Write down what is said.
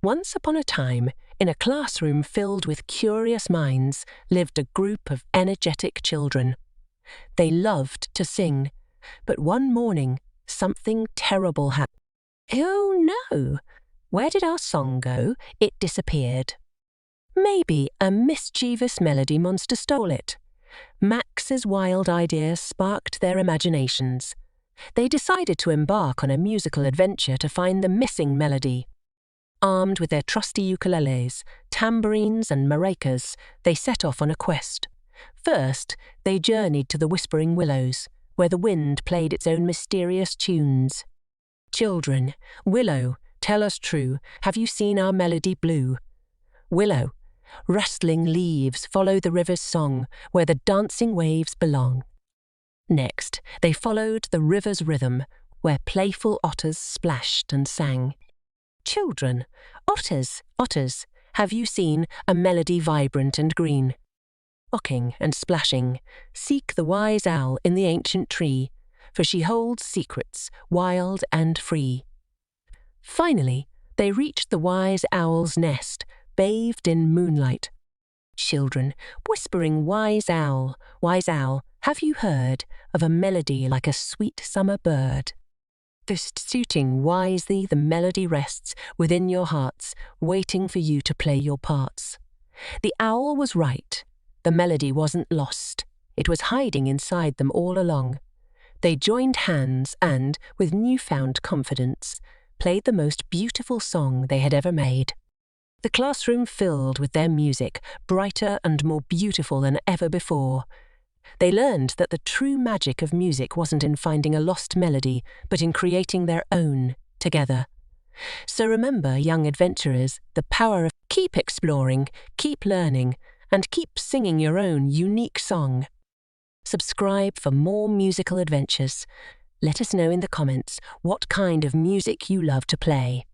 Once upon a time, in a classroom filled with curious minds, lived a group of energetic children. They loved to sing, but one morning, something terrible happened. Oh no! Where did our song go? It disappeared. Maybe a mischievous melody monster stole it. Max's wild ideas sparked their imaginations. They decided to embark on a musical adventure to find the missing melody. Armed with their trusty ukuleles, tambourines and maracas, they set off on a quest. First, they journeyed to the Whispering Willows, where the wind played its own mysterious tunes. Children, Willow, tell us true, have you seen our melody blue? Willow, rustling leaves follow the river's song, where the dancing waves belong. Next, they followed the river's rhythm, where playful otters splashed and sang. Children, otters, otters, have you seen a melody vibrant and green? Rocking and splashing, seek the wise owl in the ancient tree, for she holds secrets, wild and free. Finally, they reached the wise owl's nest, bathed in moonlight. Children, whispering wise owl, have you heard of a melody like a sweet summer bird? Just suiting wisely the melody rests within your hearts, waiting for you to play your parts. The owl was right. The melody wasn't lost. It was hiding inside them all along. They joined hands and, with newfound confidence, played the most beautiful song they had ever made. The classroom filled with their music, brighter and more beautiful than ever before. They learned that the true magic of music wasn't in finding a lost melody, but in creating their own together. So remember, young adventurers, the power of keep exploring, keep learning, and keep singing your own unique song. Subscribe for more musical adventures. Let us know in the comments what kind of music you love to play.